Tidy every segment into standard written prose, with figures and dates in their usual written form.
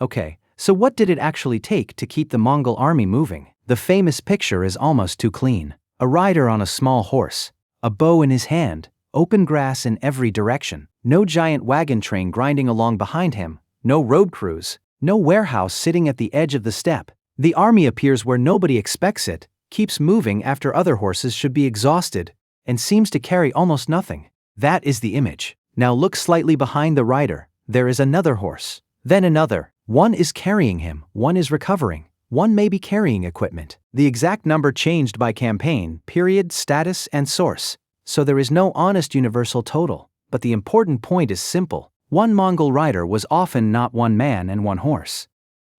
Okay, so what did it actually take to keep the Mongol army moving? The famous picture is almost too clean. A rider on a small horse, a bow in his hand, open grass in every direction, no giant wagon train grinding along behind him, no road crews, no warehouse sitting at the edge of the steppe. The army appears where nobody expects it, keeps moving after other horses should be exhausted, and seems to carry almost nothing. That is the image. Now look slightly behind the rider. There is another horse. Then another. One is carrying him, one is recovering. One may be carrying equipment. The exact number changed by campaign, period, status, and source. So there is no honest universal total. But the important point is simple. One Mongol rider was often not one man and one horse.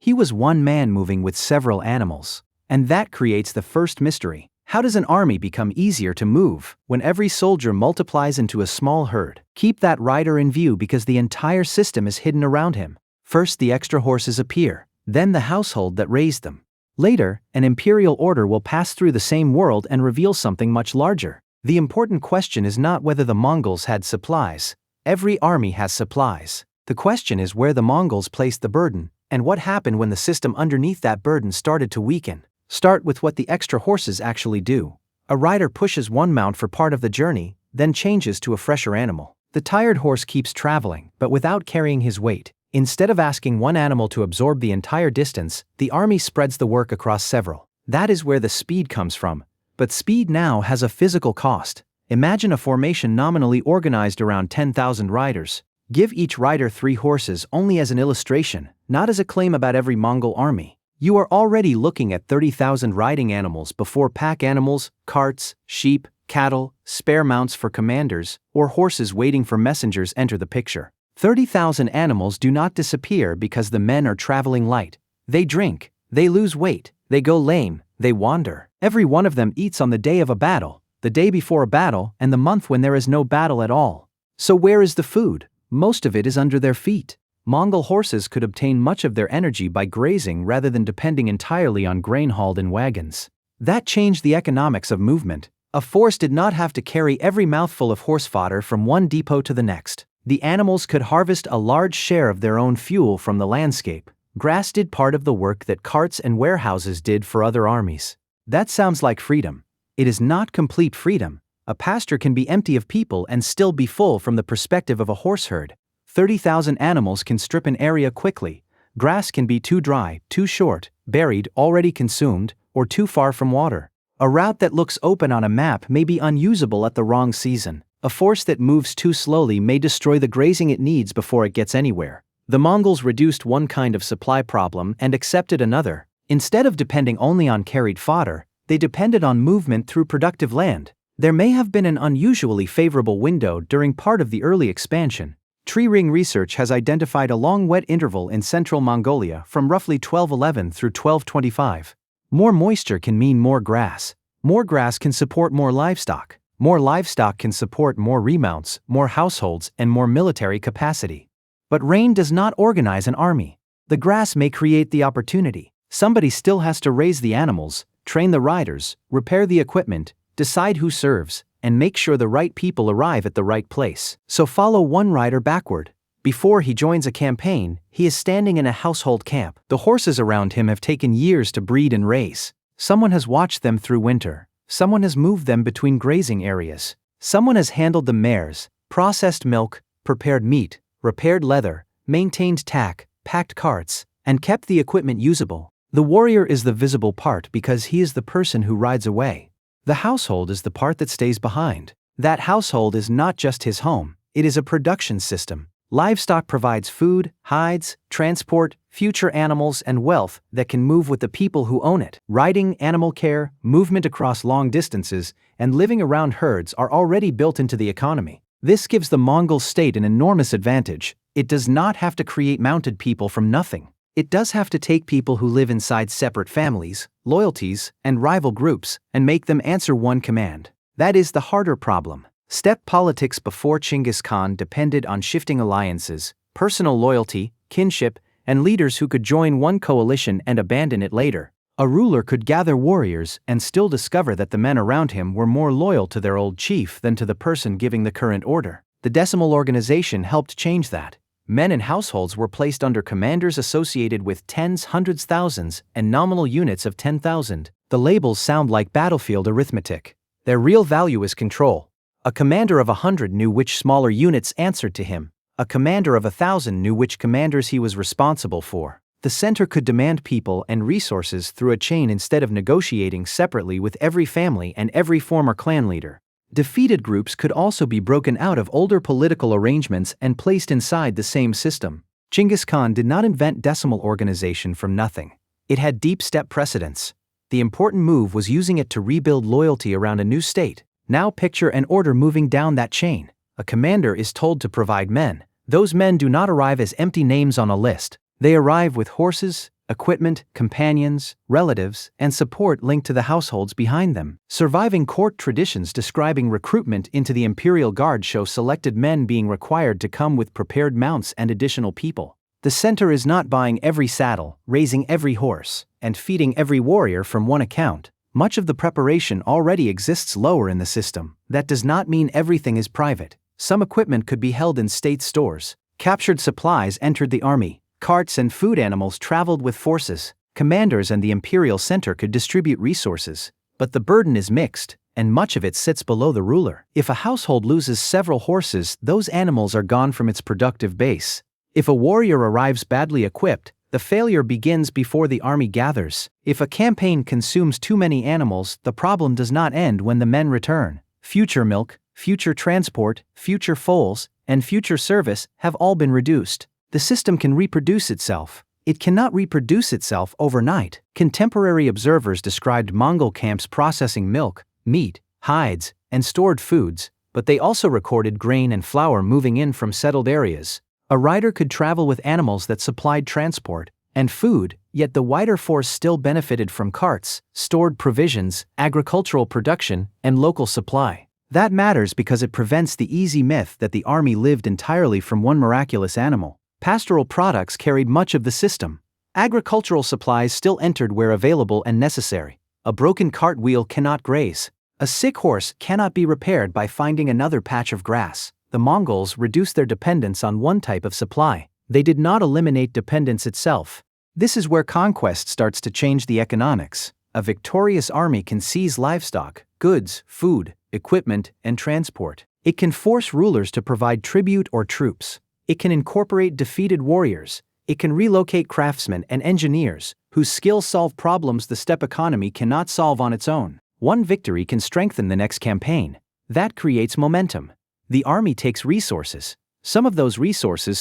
He was one man moving with several animals. And that creates the first mystery. How does an army become easier to move when every soldier multiplies into a small herd? Keep that rider in view because the entire system is hidden around him. First, the extra horses appear, then the household that raised them. Later, an imperial order will pass through the same world and reveal something much larger. The important question is not whether the Mongols had supplies. Every army has supplies. The question is where the Mongols placed the burden, and what happened when the system underneath that burden started to weaken. Start with what the extra horses actually do. A rider pushes one mount for part of the journey, then changes to a fresher animal. The tired horse keeps traveling, but without carrying his weight. Instead of asking one animal to absorb the entire distance, the army spreads the work across several. That is where the speed comes from. But speed now has a physical cost. Imagine a formation nominally organized around 10,000 riders. Give each rider 3 horses only as an illustration, not as a claim about every Mongol army. You are already looking at 30,000 riding animals before pack animals, carts, sheep, cattle, spare mounts for commanders, or horses waiting for messengers enter the picture. 30,000 animals do not disappear because the men are traveling light. They drink, they lose weight, they go lame, they wander. Every one of them eats on the day of a battle, the day before a battle, and the month when there is no battle at all. So where is the food? Most of it is under their feet. Mongol horses could obtain much of their energy by grazing rather than depending entirely on grain hauled in wagons. That changed the economics of movement. A force did not have to carry every mouthful of horse fodder from one depot to the next. The animals could harvest a large share of their own fuel from the landscape. Grass did part of the work that carts and warehouses did for other armies. That sounds like freedom. It is not complete freedom. A pasture can be empty of people and still be full from the perspective of a horse herd. 30,000 animals can strip an area quickly. Grass can be too dry, too short, buried, already consumed, or too far from water. A route that looks open on a map may be unusable at the wrong season. A force that moves too slowly may destroy the grazing it needs before it gets anywhere. The Mongols reduced one kind of supply problem and accepted another. Instead of depending only on carried fodder, they depended on movement through productive land. There may have been an unusually favorable window during part of the early expansion. Tree ring research has identified a long wet interval in central Mongolia from roughly 1211 through 1225. More moisture can mean more grass. More grass can support more livestock. More livestock can support more remounts, more households, and more military capacity. But rain does not organize an army. The grass may create the opportunity. Somebody still has to raise the animals, train the riders, repair the equipment, decide who serves, and make sure the right people arrive at the right place. So follow one rider backward. Before he joins a campaign, he is standing in a household camp. The horses around him have taken years to breed and raise. Someone has watched them through winter. Someone has moved them between grazing areas. Someone has handled the mares, processed milk, prepared meat, repaired leather, maintained tack, packed carts, and kept the equipment usable. The warrior is the visible part because he is the person who rides away. The household is the part that stays behind. That household is not just his home, it is a production system. Livestock provides food, hides, transport, future animals, and wealth that can move with the people who own it. Riding, animal care, movement across long distances, and living around herds are already built into the economy. This gives the Mongol state an enormous advantage. It does not have to create mounted people from nothing. It does have to take people who live inside separate families, loyalties, and rival groups, and make them answer one command. That is the harder problem. Steppe politics before Chinggis Khan depended on shifting alliances, personal loyalty, kinship, and leaders who could join one coalition and abandon it later. A ruler could gather warriors and still discover that the men around him were more loyal to their old chief than to the person giving the current order. The decimal organization helped change that. Men and households were placed under commanders associated with tens, hundreds, thousands, and nominal units of 10,000. The labels sound like battlefield arithmetic. Their real value is control. A commander of 100 knew which smaller units answered to him. A commander of 1,000 knew which commanders he was responsible for. The center could demand people and resources through a chain instead of negotiating separately with every family and every former clan leader. Defeated groups could also be broken out of older political arrangements and placed inside the same system. Genghis Khan did not invent decimal organization from nothing. It had deep step precedence. The important move was using it to rebuild loyalty around a new state. Now picture an order moving down that chain. A commander is told to provide men. Those men do not arrive as empty names on a list. They arrive with horses, equipment, companions, relatives, and support linked to the households behind them. Surviving court traditions describing recruitment into the imperial guard show selected men being required to come with prepared mounts and additional people. The center is not buying every saddle, raising every horse, and feeding every warrior from one account. Much of the preparation already exists lower in the system. That does not mean everything is private. Some equipment could be held in state stores. Captured supplies entered the army. Carts and food animals traveled with forces. Commanders and the imperial center could distribute resources. But the burden is mixed, and much of it sits below the ruler. If a household loses several horses, those animals are gone from its productive base. If a warrior arrives badly equipped, the failure begins before the army gathers. If a campaign consumes too many animals, the problem does not end when the men return. Future milk, future transport, future foals, and future service have all been reduced. The system can reproduce itself. It cannot reproduce itself overnight. Contemporary observers described Mongol camps processing milk, meat, hides, and stored foods, but they also recorded grain and flour moving in from settled areas. A rider could travel with animals that supplied transport and food, yet the wider force still benefited from carts, stored provisions, agricultural production, and local supply. That matters because it prevents the easy myth that the army lived entirely from one miraculous animal. Pastoral products carried much of the system. Agricultural supplies still entered where available and necessary. A broken cart wheel cannot graze. A sick horse cannot be repaired by finding another patch of grass. The Mongols reduced their dependence on one type of supply. They did not eliminate dependence itself. This is where conquest starts to change the economics. A victorious army can seize livestock, goods, food, equipment, and transport. It can force rulers to provide tribute or troops. It can incorporate defeated warriors. It can relocate craftsmen and engineers, whose skills solve problems the steppe economy cannot solve on its own. One victory can strengthen the next campaign. That creates momentum. The army takes resources. Some of those resources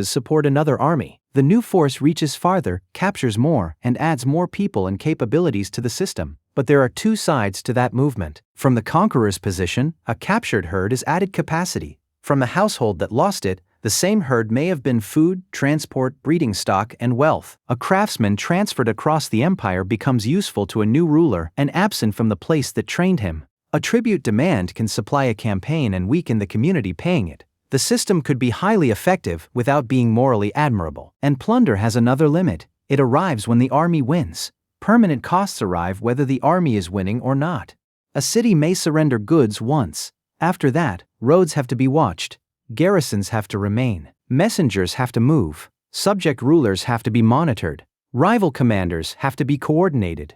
support another army. The new force reaches farther, captures more, and adds more people and capabilities to the system. But there are two sides to that movement. From the conqueror's position, a captured herd is added capacity. From the household that lost it, the same herd may have been food, transport, breeding stock, and wealth. A craftsman transferred across the empire becomes useful to a new ruler and absent from the place that trained him. A tribute demand can supply a campaign and weaken the community paying it. The system could be highly effective without being morally admirable. And plunder has another limit. It arrives when the army wins. Permanent costs arrive whether the army is winning or not. A city may surrender goods once. After that, roads have to be watched. Garrisons have to remain. Messengers have to move. Subject rulers have to be monitored. Rival commanders have to be coordinated.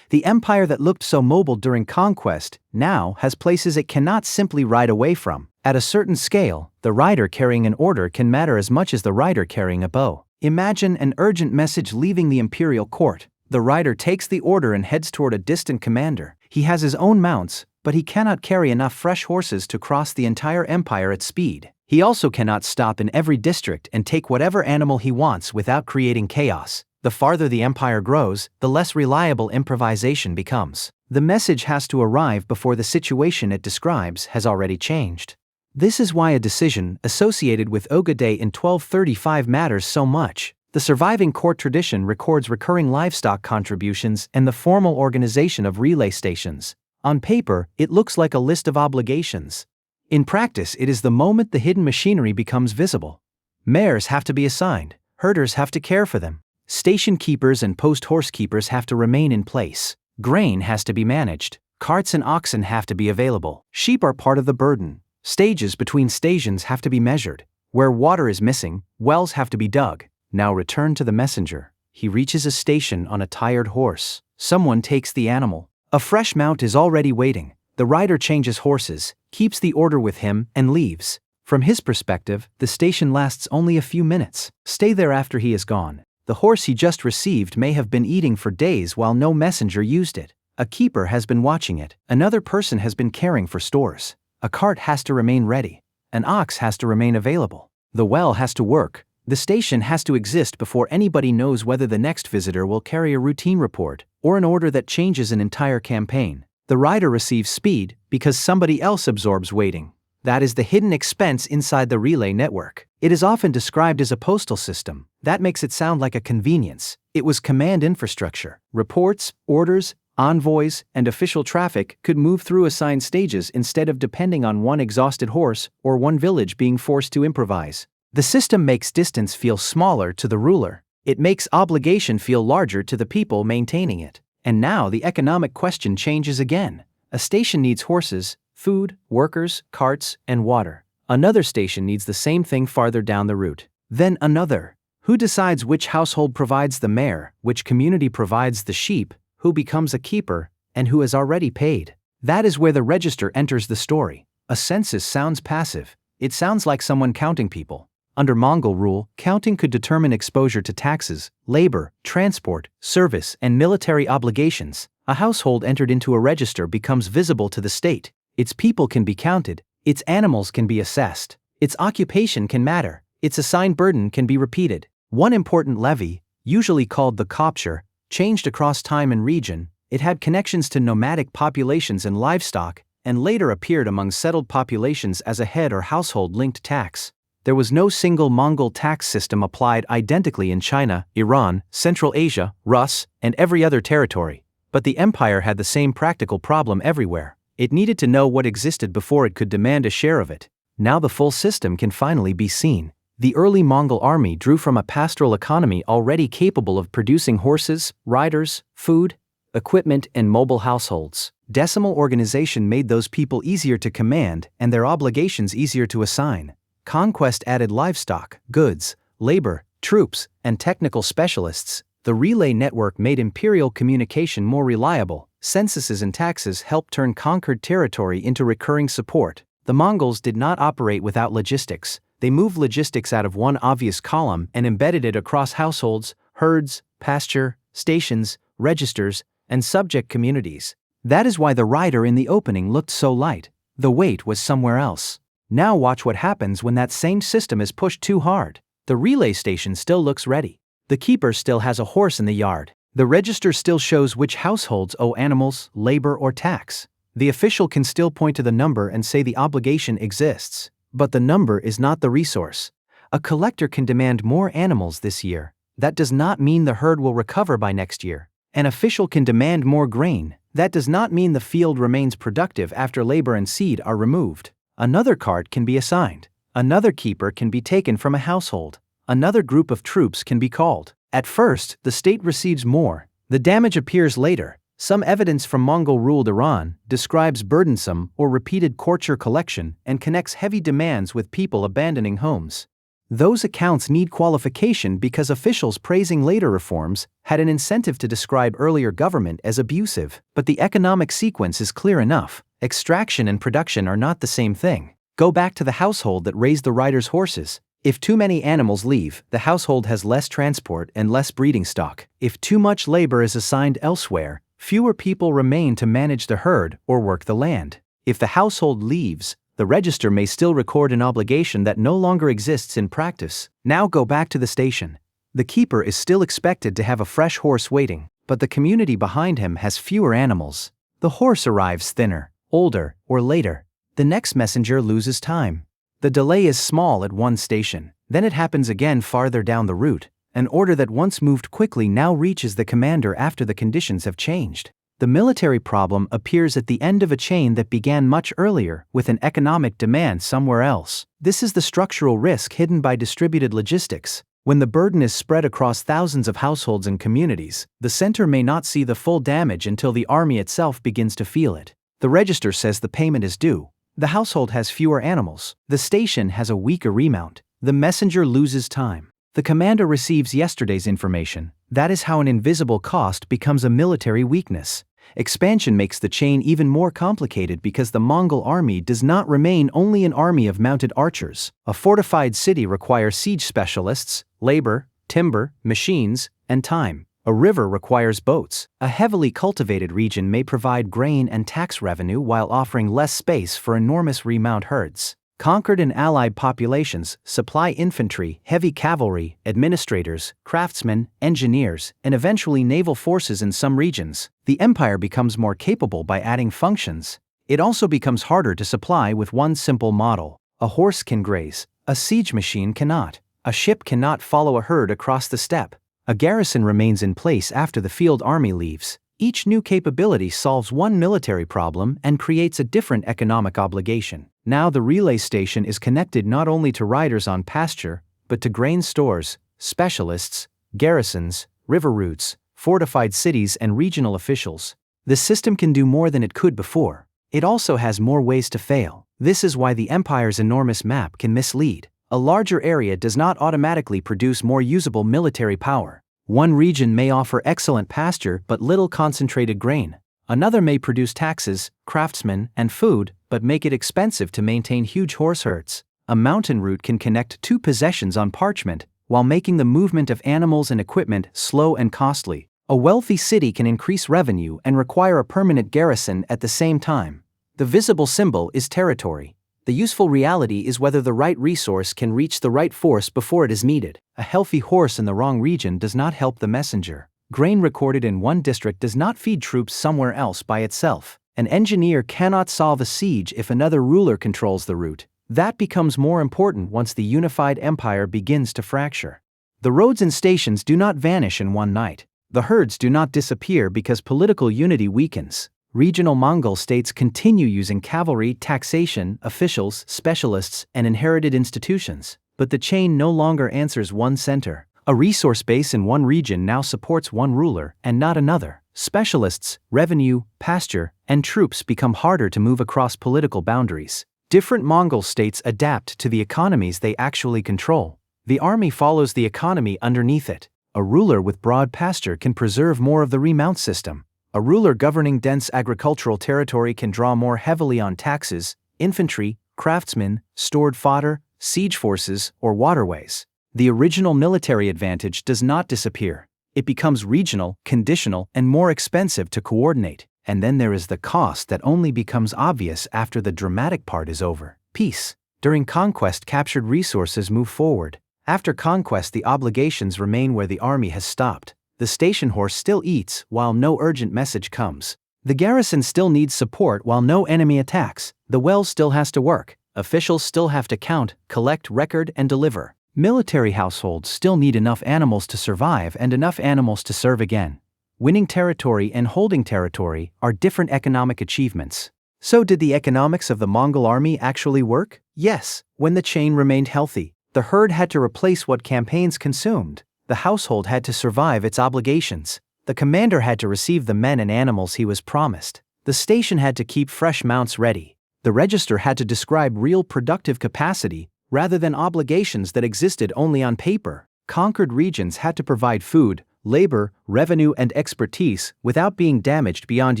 The empire that looked so mobile during conquest now has places it cannot simply ride away from. At a certain scale, the rider carrying an order can matter as much as the rider carrying a bow. Imagine an urgent message leaving the imperial court. The rider takes the order and heads toward a distant commander. He has his own mounts, but he cannot carry enough fresh horses to cross the entire empire at speed. He also cannot stop in every district and take whatever animal he wants without creating chaos. The farther the empire grows, the less reliable improvisation becomes. The message has to arrive before the situation it describes has already changed. This is why a decision associated with Oga Day in 1235 matters so much. The surviving court tradition records recurring livestock contributions and the formal organization of relay stations. On paper, it looks like a list of obligations. In practice, it is the moment the hidden machinery becomes visible. Mares have to be assigned. Herders have to care for them. Station keepers and post horse keepers have to remain in place. Grain has to be managed. Carts and oxen have to be available. Sheep are part of the burden. Stages between stations have to be measured. Where water is missing, wells have to be dug. Now return to the messenger. He reaches a station on a tired horse. Someone takes the animal. A fresh mount is already waiting. The rider changes horses, keeps the order with him, and leaves. From his perspective, the station lasts only a few minutes. Stay there after he is gone. The horse he just received may have been eating for days while no messenger used it. A keeper has been watching it. Another person has been caring for stores. A cart has to remain ready. An ox has to remain available. The well has to work. The station has to exist before anybody knows whether the next visitor will carry a routine report or an order that changes an entire campaign. The rider receives speed because somebody else absorbs waiting. That is the hidden expense inside the relay network. It is often described as a postal system. That makes it sound like a convenience. It was command infrastructure. Reports, orders, envoys, and official traffic could move through assigned stages instead of depending on one exhausted horse or one village being forced to improvise. The system makes distance feel smaller to the ruler. It makes obligation feel larger to the people maintaining it. And now the economic question changes again. A station needs horses, food, workers, carts, and water. Another station needs the same thing farther down the route. Then another. Who decides which household provides the mare, which community provides the sheep, who becomes a keeper, and who has already paid? That is where the register enters the story. A census sounds passive. It sounds like someone counting people. Under Mongol rule, counting could determine exposure to taxes, labor, transport, service, and military obligations. A household entered into a register becomes visible to the state. Its people can be counted. Its animals can be assessed. Its occupation can matter. Its assigned burden can be repeated. One important levy, usually called the kopshar, changed across time and region. It had connections to nomadic populations and livestock, and later appeared among settled populations as a head or household-linked tax. There was no single Mongol tax system applied identically in China, Iran, Central Asia, Rus, and every other territory. But the empire had the same practical problem everywhere. It needed to know what existed before it could demand a share of it. Now the full system can finally be seen. The early Mongol army drew from a pastoral economy already capable of producing horses, riders, food, equipment, and mobile households. Decimal organization made those people easier to command and their obligations easier to assign. Conquest added livestock, goods, labor, troops, and technical specialists. The relay network made imperial communication more reliable. Censuses and taxes helped turn conquered territory into recurring support. The Mongols did not operate without logistics. They moved logistics out of one obvious column and embedded it across households, herds, pasture, stations, registers, and subject communities. That is why the rider in the opening looked so light. The weight was somewhere else. Now watch what happens when that same system is pushed too hard. The relay station still looks ready. The keeper still has a horse in the yard. The register still shows which households owe animals, labor, or tax. The official can still point to the number and say the obligation exists. But the number is not the resource. A collector can demand more animals this year. That does not mean the herd will recover by next year. An official can demand more grain. That does not mean the field remains productive after labor and seed are removed. Another cart can be assigned. Another keeper can be taken from a household. Another group of troops can be called. At first, the state receives more. The damage appears later. Some evidence from Mongol-ruled Iran describes burdensome or repeated courtier collection and connects heavy demands with people abandoning homes. Those accounts need qualification because officials praising later reforms had an incentive to describe earlier government as abusive, but the economic sequence is clear enough. Extraction and production are not the same thing. Go back to the household that raised the rider's horses. If too many animals leave, the household has less transport and less breeding stock. If too much labor is assigned elsewhere, fewer people remain to manage the herd or work the land. If the household leaves, the register may still record an obligation that no longer exists in practice. Now go back to the station. The keeper is still expected to have a fresh horse waiting, but the community behind him has fewer animals. The horse arrives thinner, older, or later. The next messenger loses time. The delay is small at one station, then it happens again farther down the route. An order that once moved quickly now reaches the commander after the conditions have changed. The military problem appears at the end of a chain that began much earlier with an economic demand somewhere else. This is the structural risk hidden by distributed logistics. When the burden is spread across thousands of households and communities, the center may not see the full damage until the army itself begins to feel it. The register says the payment is due. The household has fewer animals. The station has a weaker remount. The messenger loses time. The commander receives yesterday's information. That is how an invisible cost becomes a military weakness. Expansion makes the chain even more complicated because the Mongol army does not remain only an army of mounted archers. A fortified city requires siege specialists, labor, timber, machines, and time. A river requires boats. A heavily cultivated region may provide grain and tax revenue while offering less space for enormous remount herds. Conquered and allied populations supply infantry, heavy cavalry, administrators, craftsmen, engineers, and eventually naval forces in some regions. The empire becomes more capable by adding functions. It also becomes harder to supply with one simple model. A horse can graze. A siege machine cannot. A ship cannot follow a herd across the steppe. A garrison remains in place after the field army leaves. Each new capability solves one military problem and creates a different economic obligation. Now the relay station is connected not only to riders on pasture, but to grain stores, specialists, garrisons, river routes, fortified cities, and regional officials. The system can do more than it could before. It also has more ways to fail. This is why the empire's enormous map can mislead. A larger area does not automatically produce more usable military power. One region may offer excellent pasture but little concentrated grain. Another may produce taxes, craftsmen, and food, but make it expensive to maintain huge horse herds. A mountain route can connect two possessions on parchment, while making the movement of animals and equipment slow and costly. A wealthy city can increase revenue and require a permanent garrison at the same time. The visible symbol is territory. The useful reality is whether the right resource can reach the right force before it is needed. A healthy horse in the wrong region does not help the messenger. Grain recorded in one district does not feed troops somewhere else by itself. An engineer cannot solve a siege if another ruler controls the route. That becomes more important once the unified empire begins to fracture. The roads and stations do not vanish in one night. The herds do not disappear because political unity weakens. Regional Mongol states continue using cavalry, taxation, officials, specialists, and inherited institutions. But the chain no longer answers one center. A resource base in one region now supports one ruler and not another. Specialists, revenue, pasture, and troops become harder to move across political boundaries. Different Mongol states adapt to the economies they actually control. The army follows the economy underneath it. A ruler with broad pasture can preserve more of the remount system. A ruler governing dense agricultural territory can draw more heavily on taxes, infantry, craftsmen, stored fodder, siege forces, or waterways. The original military advantage does not disappear. It becomes regional, conditional, and more expensive to coordinate. And then there is the cost that only becomes obvious after the dramatic part is over. Peace. During conquest, captured resources move forward. After conquest, the obligations remain where the army has stopped. The station horse still eats while no urgent message comes. The garrison still needs support while no enemy attacks. The well still has to work. Officials still have to count, collect, record, and deliver. Military households still need enough animals to survive and enough animals to serve again. Winning territory and holding territory are different economic achievements. So did the economics of the Mongol army actually work? Yes, when the chain remained healthy. The herd had to replace what campaigns consumed. The household had to survive its obligations. The commander had to receive the men and animals he was promised. The station had to keep fresh mounts ready. The register had to describe real productive capacity, rather than obligations that existed only on paper. Conquered regions had to provide food, labor, revenue, and expertise without being damaged beyond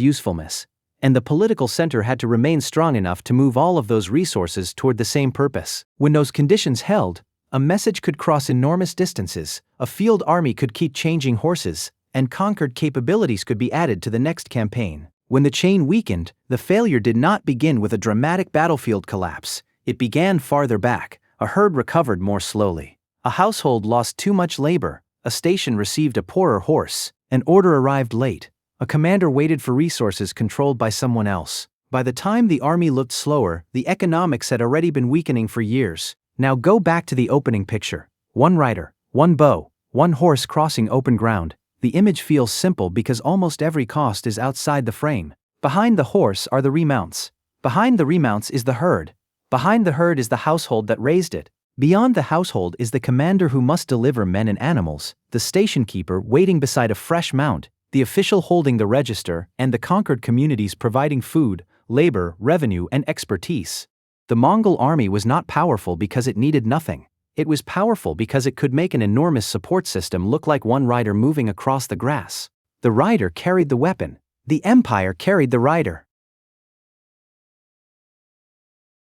usefulness. And the political center had to remain strong enough to move all of those resources toward the same purpose. When those conditions held, a message could cross enormous distances, a field army could keep changing horses, and conquered capabilities could be added to the next campaign. When the chain weakened, the failure did not begin with a dramatic battlefield collapse. It began farther back. A herd recovered more slowly. A household lost too much labor. A station received a poorer horse. An order arrived late. A commander waited for resources controlled by someone else. By the time the army looked slower, the economics had already been weakening for years. Now go back to the opening picture. One rider, one bow, one horse crossing open ground. The image feels simple because almost every cost is outside the frame. Behind the horse are the remounts. Behind the remounts is the herd. Behind the herd is the household that raised it. Beyond the household is the commander who must deliver men and animals, the station keeper waiting beside a fresh mount, the official holding the register, and the conquered communities providing food, labor, revenue, and expertise. The Mongol army was not powerful because it needed nothing. It was powerful because it could make an enormous support system look like one rider moving across the grass. The rider carried the weapon. The empire carried the rider.